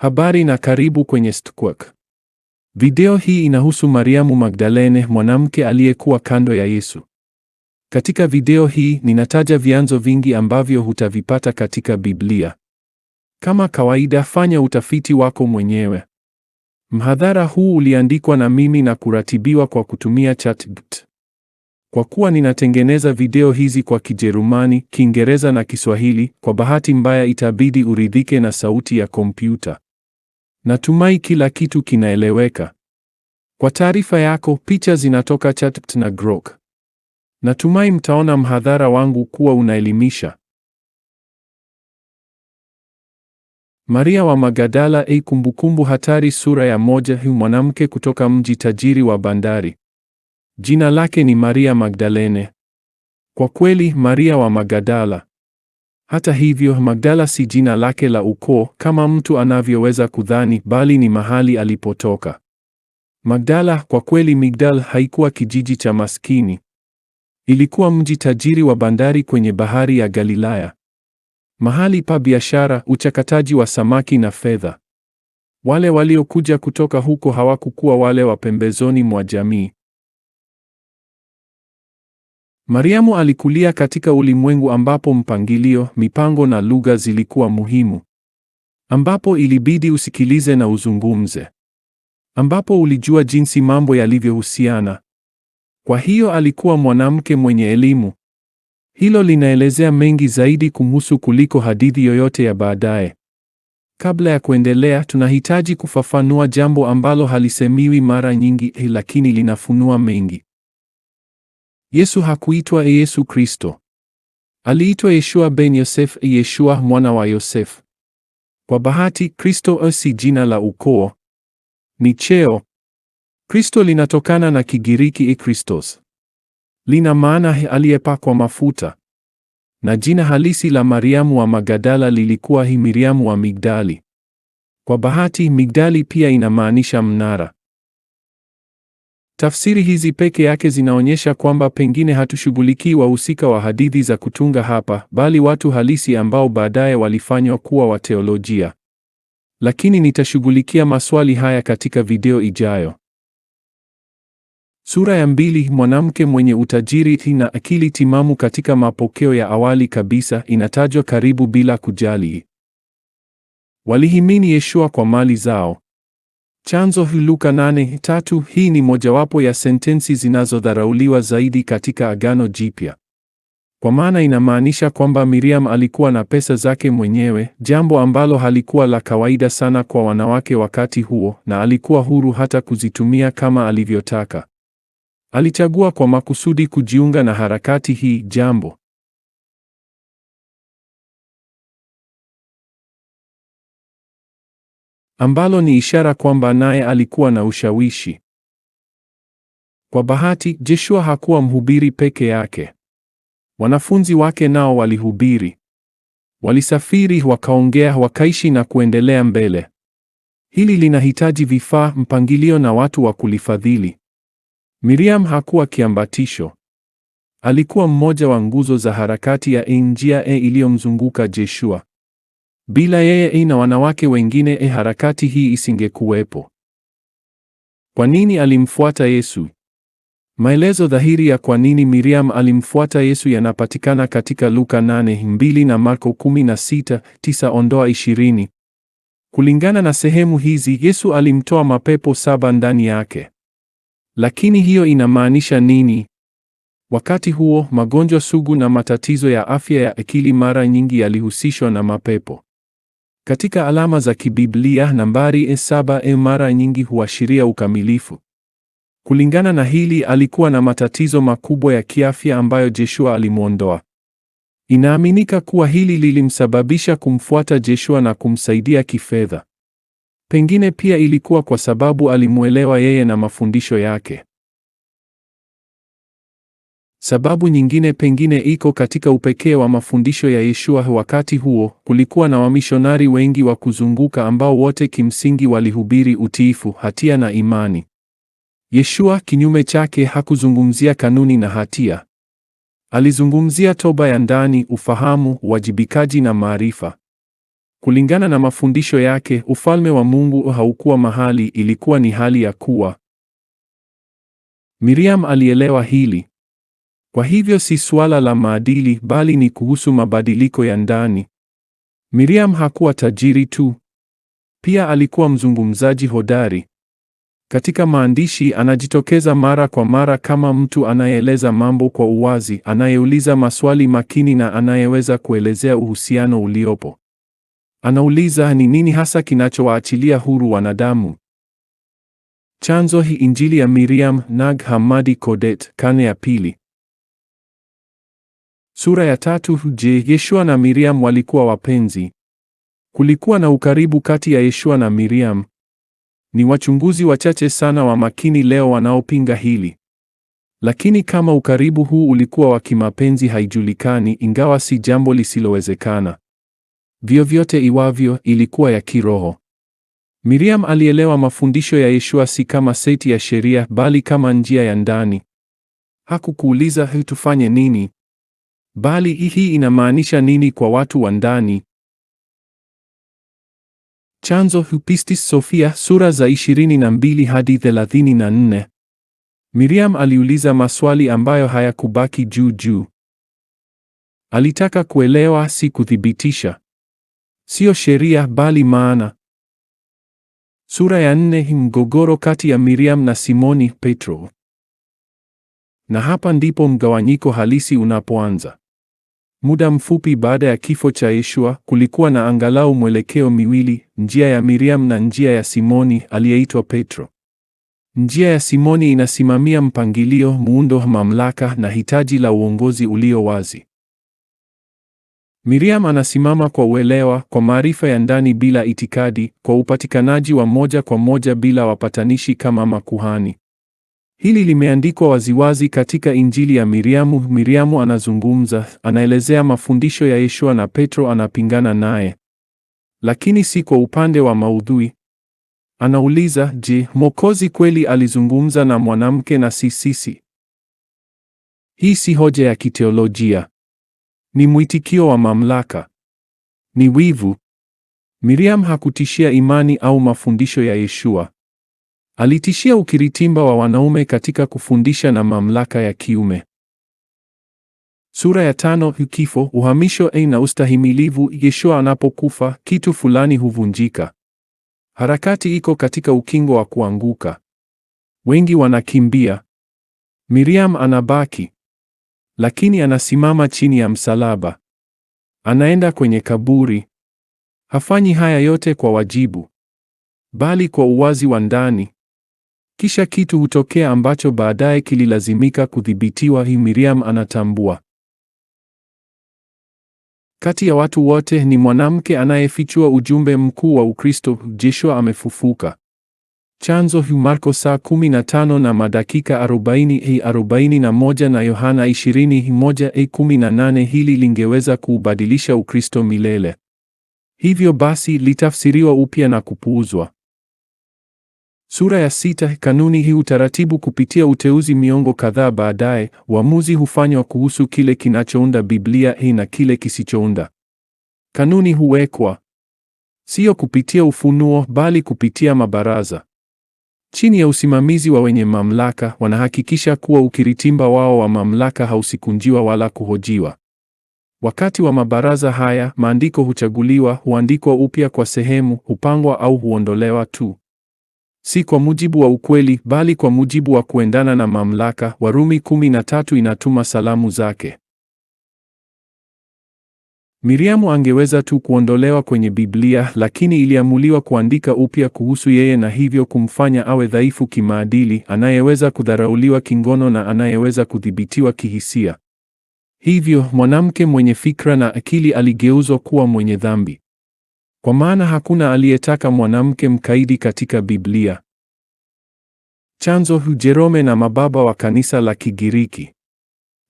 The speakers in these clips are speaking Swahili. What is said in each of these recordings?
Habari na karibu kwenye Stquark. Video hii inahusu Mariamu Magdalene, mwanamke aliyekuwa kando ya Yesu. Katika video hii ninataja vyanzo vingi ambavyo hutavipata katika Biblia. Kama kawaida, fanya utafiti wako mwenyewe. Mhadhara huu uliandikwa na mimi na kuratibiwa kwa kutumia ChatGPT. Kwa kuwa ninatengeneza video hizi kwa Kijerumani, Kiingereza na Kiswahili, kwa bahati mbaya itabidi uridhike na sauti ya kompyuta. Natumai kila kitu kinaeleweka. Kwa taarifa yako, picha zinatoka ChatGPT na Grok. Natumai mtaona mhadhara wangu kuwa unaelimisha. Maria wa Magadala, kumbukumbu hatari, sura ya 1. Mwanamke kutoka mji tajiri wa bandari. Jina lake ni Maria Magdalene. Kwa kweli, Maria wa Magadala. Hata hivyo, Magdala si jina lake la ukoo kama mtu anavyoweza kudhani, bali ni mahali alipotoka. Magdala, kwa kweli Migdal, haikuwa kijiji cha maskini. Ilikuwa mji tajiri wa bandari kwenye bahari ya Galilaya. Mahali pa biashara, uchakataji wa samaki na fedha. Wale waliokuja kutoka huko hawakukuwa wale wa pembezoni mwa jamii. Mariamu alikulia katika ulimwengu ambapo mpangilio, mipango na lugha zilikuwa muhimu. Ambapo ilibidi usikilize na uzungumze. Ambapo ulijua jinsi mambo yalivyohusiana. Kwa hiyo alikuwa mwanamke mwenye elimu. Hilo linaelezea mengi zaidi kumhusu kuliko hadithi yoyote ya baadaye. Kabla ya kuendelea, tunahitaji kufafanua jambo ambalo halisemiwi mara nyingi, lakini linafunua mengi. Yesu hakuitwa Yesu Kristo. Aliitwa Yeshua ben Yosef, Yeshua mwana wa Yosef. Kwa bahati, Kristo si jina la ukoo. Ni cheo. Kristo linatokana na Kigiriki Kristos. Lina maana aliyepakwa mafuta. Na jina halisi la Mariamu wa Magadala lilikuwa Miriamu wa Migdali. Kwa bahati, Migdali pia inamaanisha mnara. Tafsiri hizi peke yake zinaonyesha kwamba pengine hatushughulikii wahusika wa hadithi za kutunga hapa, bali watu halisi ambao baadaye walifanywa kuwa wateolojia. Lakini nitashughulikia maswali haya katika video ijayo. Sura ya 2. Mwanamke mwenye utajiri na akili timamu. Katika mapokeo ya awali kabisa, inatajwa karibu bila kujali. Walihimini Yeshua kwa mali zao. Chanzo Luka 8:3. Hii ni mojawapo ya sentensi zinazodharauliwa zaidi katika Agano Jipya. Kwa maana inamaanisha kwamba Miriam alikuwa na pesa zake mwenyewe, jambo ambalo halikuwa la kawaida sana kwa wanawake wakati huo, na alikuwa huru hata kuzitumia kama alivyotaka. Alichagua kwa makusudi kujiunga na harakati hii, jambo ambalo ni ishara kwamba naye alikuwa na ushawishi. Kwa bahati, Yeshua hakuwa mhubiri peke yake. Wanafunzi wake nao walihubiri. Walisafiri, wakaongea, wakaishi na kuendelea mbele. Hili linahitaji vifaa, mpangilio na watu wa kulifadhili. Miriam hakuwa kiambatisho. Alikuwa mmoja wa nguzo za harakati ya njia iliyomzunguka Yeshua. Bila yeye na wanawake wengine, harakati hii isingekuwepo. Kwa nini alimfuata Yesu? Maelezo dhahiri ya kwa nini Miriam alimfuata Yesu yanapatikana katika Luka 8:2 na Marko 16:9-20. Kulingana na sehemu hizi, Yesu alimtoa mapepo 7 ndani yake. Lakini hiyo inamaanisha nini? Wakati huo, magonjwa sugu na matatizo ya afya ya akili mara nyingi yalihusishwa na mapepo. Katika alama za kibiblia, nambari 7 mara nyingi huashiria ukamilifu. Kulingana na hili, alikuwa na matatizo makubwa ya kiafya ambayo Yeshua alimwondoa. Inaaminika kuwa hili lilimsababisha kumfuata Yeshua na kumsaidia kifedha. Pengine pia ilikuwa kwa sababu alimuelewa yeye na mafundisho yake. Sababu nyingine pengine iko katika upekee wa mafundisho ya Yeshua. Wakati huo, kulikuwa na wamishonari wengi wa kuzunguka ambao wote kimsingi walihubiri utiifu, hatia na imani. Yeshua, kinyume chake, hakuzungumzia kanuni na hatia. Alizungumzia toba ya ndani, ufahamu, uwajibikaji na maarifa. Kulingana na mafundisho yake, ufalme wa Mungu haukuwa mahali, ilikuwa ni hali ya kuwa. Miriam alielewa hili. Kwa hivyo si suala la maadili, bali ni kuhusu mabadiliko ya ndani. Miriam hakuwa tajiri tu. Pia alikuwa mzungumzaji hodari. Katika maandishi anajitokeza mara kwa mara kama mtu anayeeleza mambo kwa uwazi, anayeuliza maswali makini na anayeweza kuelezea uhusiano uliopo. Anauliza, ni nini hasa kinachowaachilia huru wanadamu? Chanzo: hii Injili ya Miriam, Nag Hammadi Codet, karne ya pili. Sura ya 3. Je, Yeshua na Miriam walikuwa wapenzi? Kulikuwa na ukaribu kati ya Yeshua na Miriam. Ni wachunguzi wachache sana wa makini leo wanaopinga hili. Lakini kama ukaribu huu ulikuwa wa kimapenzi haijulikani, ingawa si jambo lisilowezekana. Vyovyote iwavyo, ilikuwa ya kiroho. Miriam alielewa mafundisho ya Yeshua si kama seti ya sheria, bali kama njia ya ndani. Hakukuuliza tufanye nini, bali hii inamaanisha nini kwa watu wa ndani. Chanzo: Pistis Sophia, sura za 22 hadi 34. Miriam aliuliza maswali ambayo hayakubaki juu juu. Alitaka kuelewa, si kuthibitisha. Sio sheria, bali maana. Sura ya 4. Mgogoro kati ya Miriam na Simoni Petro. Na hapa ndipo mgawanyiko halisi unapoanza. Muda mfupi baada ya kifo cha Yeshua, kulikuwa na angalau mwelekeo miwili, njia ya Miriam na njia ya Simoni aliyeitwa Petro. Njia ya Simoni inasimamia mpangilio, muundo, mamlaka na hitaji la uongozi ulio wazi. Miriam anasimama kwa uelewa, kwa maarifa ya ndani bila itikadi, kwa upatikanaji wa moja kwa moja bila wapatanishi kama makuhani. Hili limeandikwa waziwazi katika Injili ya Miriamu. Miriamu anazungumza, anaelezea mafundisho ya Yeshua na Petro anapingana naye. Lakini si kwa upande wa maudhui. Anauliza, je, Mwokozi kweli alizungumza na mwanamke na si sisi? Hii si hoja ya kiteolojia. Ni mwitikio wa mamlaka. Ni wivu. Miriam hakutishia imani au mafundisho ya Yeshua. Alitishia ukiritimba wa wanaume katika kufundisha na mamlaka ya kiume. Sura ya 5. Kifo, uhamisho na ustahimilivu. Yeshua anapokufa, kitu fulani huvunjika. Harakati iko katika ukingo wa kuanguka. Wengi wanakimbia. Miriam anabaki. Lakini anasimama chini ya msalaba. Anaenda kwenye kaburi. Hafanyi haya yote kwa wajibu, bali kwa uwazi wa ndani. Kisha kitu hutokea ambacho baadaye kililazimika kudhibitiwa. Miriam anatambua. Kati ya watu wote ni mwanamke anayefichua ujumbe mkuu wa Ukristo: Yeshua amefufuka. Chanzo: Marko saa 15 na madakika 40:41 na Yohana 20:1-18. Hili lingeweza kuubadilisha Ukristo milele. Hivyo basi litafsiriwa upya na kupuuzwa. Sura ya 6. Kanuni hii utaratibu kupitia uteuzi. Miongo kadhaa baadaye, uamuzi hufanywa kuhusu kile kinachounda Biblia hii na kile kisichounda. Kanuni huwekwa sio kupitia ufunuo, bali kupitia mabaraza. Chini ya usimamizi wa wenye mamlaka, wanahakikisha kuwa ukiritimba wao wa mamlaka hausikunjiwa wala kuhojiwa. Wakati wa mabaraza haya, maandiko huchaguliwa, huandikwa upya kwa sehemu, hupangwa au huondolewa tu. Si kwa mujibu wa ukweli, bali kwa mujibu wa kuendana na mamlaka. Warumi 13 inatuma salamu zake. Miriamu angeweza tu kuondolewa kwenye Biblia, lakini iliamuliwa kuandika upya kuhusu yeye na hivyo kumfanya awe dhaifu kimaadili, anayeweza kudharauliwa kingono na anayeweza kudhibitiwa kihisia. Hivyo, mwanamke mwenye fikra na akili aligeuzwa kuwa mwenye dhambi. Kwa maana hakuna aliyetaka mwanamke mkaidi katika Biblia. Chanzo: Jerome na mababa wa kanisa la Kigiriki.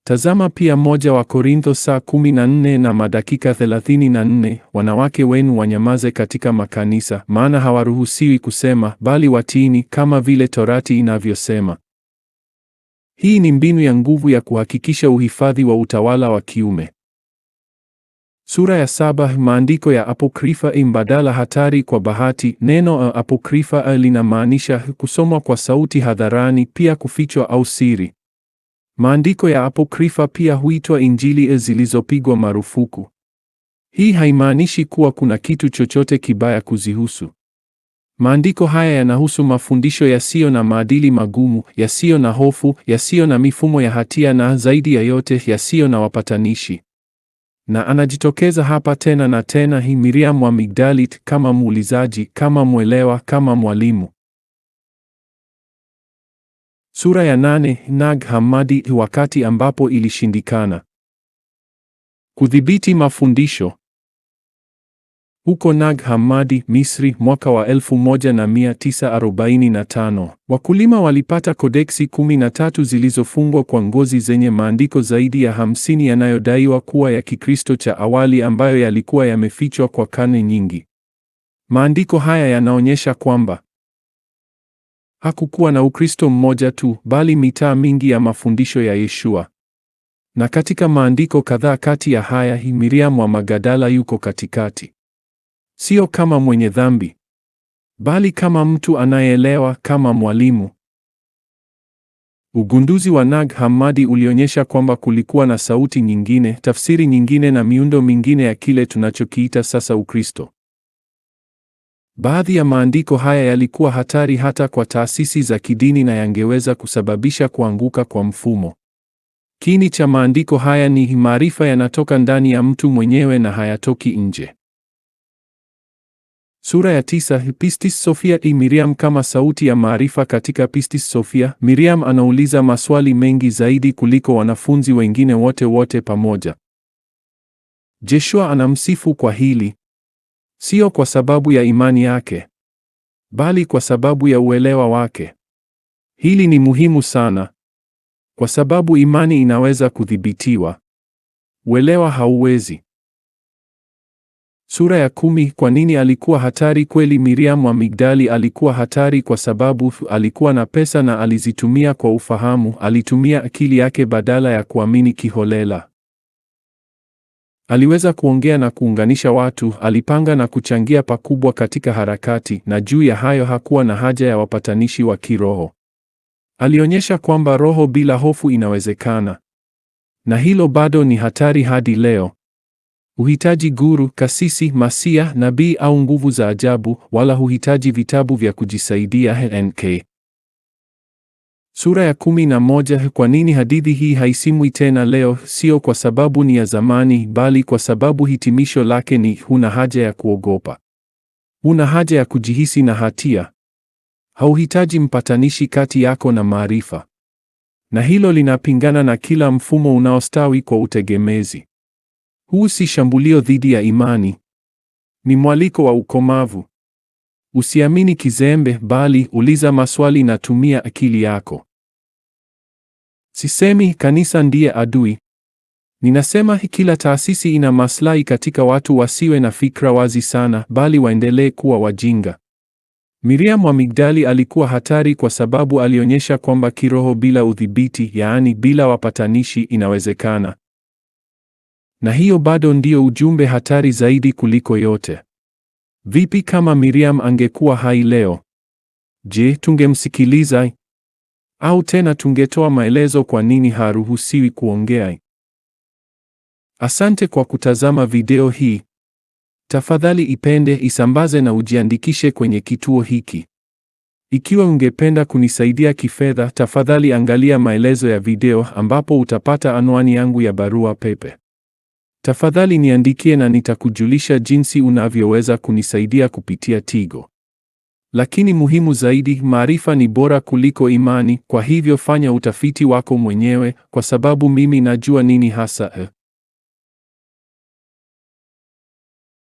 Tazama pia 1 wa Korintho saa 14 na madakika 34. Wanawake wenu wanyamaze katika makanisa, maana hawaruhusiwi kusema, bali watiini, kama vile Torati inavyosema. Hii ni mbinu ya nguvu ya kuhakikisha uhifadhi wa utawala wa kiume. Sura ya 7. Maandiko ya apokrifa. Mbadala hatari kwa bahati. Neno apokrifa linamaanisha kusomwa kwa sauti hadharani, pia kufichwa au siri. Maandiko ya apokrifa pia huitwa injili zilizopigwa marufuku. Hii haimaanishi kuwa kuna kitu chochote kibaya kuzihusu. Maandiko haya yanahusu mafundisho yasiyo na maadili magumu, yasiyo na hofu, yasiyo na mifumo ya hatia na zaidi ya yote yasiyo na wapatanishi. Na anajitokeza hapa tena na tena hii Miriam wa Migdalit kama muulizaji, kama mwelewa, kama mwalimu. Sura ya 8. Nag Hammadi. Wakati ambapo ilishindikana kudhibiti mafundisho. Huko Nag Hammadi, Misri, mwaka wa 1945, wakulima walipata kodeksi 13 zilizofungwa kwa ngozi zenye maandiko zaidi ya 50 yanayodaiwa kuwa ya Kikristo cha awali ambayo yalikuwa yamefichwa kwa karne nyingi. Maandiko haya yanaonyesha kwamba hakukuwa na Ukristo mmoja tu, bali mitaa mingi ya mafundisho ya Yeshua. Na katika maandiko kadhaa kati ya haya, Miriam wa Magadala yuko katikati. Sio kama mwenye dhambi, bali kama mtu anayeelewa, kama mwalimu. Ugunduzi wa Nag Hammadi ulionyesha kwamba kulikuwa na sauti nyingine, tafsiri nyingine na miundo mingine ya kile tunachokiita sasa Ukristo. Baadhi ya maandiko haya yalikuwa hatari hata kwa taasisi za kidini na yangeweza kusababisha kuanguka kwa mfumo. Kiini cha maandiko haya ni maarifa yanatoka ndani ya mtu mwenyewe na hayatoki nje. Sura ya 9. Pistis Sophia. Miriam kama sauti ya maarifa. Katika Pistis Sophia, Miriam anauliza maswali mengi zaidi kuliko wanafunzi wengine wote pamoja. Joshua anamsifu kwa hili, sio kwa sababu ya imani yake, bali kwa sababu ya uelewa wake. Hili ni muhimu sana, kwa sababu imani inaweza kudhibitiwa, uelewa hauwezi. Sura ya 10. Kwa nini alikuwa hatari kweli? Miriam wa Migdali alikuwa hatari kwa sababu alikuwa na pesa na alizitumia kwa ufahamu. Alitumia akili yake badala ya kuamini kiholela. Aliweza kuongea na kuunganisha watu, alipanga na kuchangia pakubwa katika harakati, na juu ya hayo hakuwa na haja ya wapatanishi wa kiroho. Alionyesha kwamba roho bila hofu inawezekana. Na hilo bado ni hatari hadi leo. Huhitaji guru, kasisi, masia, nabii au nguvu za ajabu, wala huhitaji vitabu vya kujisaidia NK. Sura ya 11. Kwa nini hadithi hii haisimwi tena leo? Sio kwa sababu ni ya zamani, bali kwa sababu hitimisho lake ni huna haja ya kuogopa. Huna haja ya kujihisi na hatia. Hauhitaji mpatanishi kati yako na maarifa. Na hilo linapingana na kila mfumo unaostawi kwa utegemezi. Huu si shambulio dhidi ya imani. Ni mwaliko wa ukomavu. Usiamini kizembe, bali uliza maswali na tumia akili yako. Sisemi kanisa ndiye adui. Ninasema kila taasisi ina maslahi katika watu wasiwe na fikra wazi sana, bali waendelee kuwa wajinga. Miriam wa Migdali alikuwa hatari kwa sababu alionyesha kwamba kiroho bila udhibiti, yaani bila wapatanishi, inawezekana. Na hiyo bado ndio ujumbe hatari zaidi kuliko yote. Vipi kama Miriam angekuwa hai leo? Je, tungemsikiliza? Au tena tungetoa maelezo kwa nini haruhusiwi kuongea? Asante kwa kutazama video hii. Tafadhali ipende, isambaze na ujiandikishe kwenye kituo hiki. Ikiwa ungependa kunisaidia kifedha, tafadhali angalia maelezo ya video ambapo utapata anwani yangu ya barua pepe. Tafadhali niandikie na nitakujulisha jinsi unavyoweza kunisaidia kupitia Tigo. Lakini muhimu zaidi, maarifa ni bora kuliko imani, kwa hivyo fanya utafiti wako mwenyewe, kwa sababu mimi najua nini hasa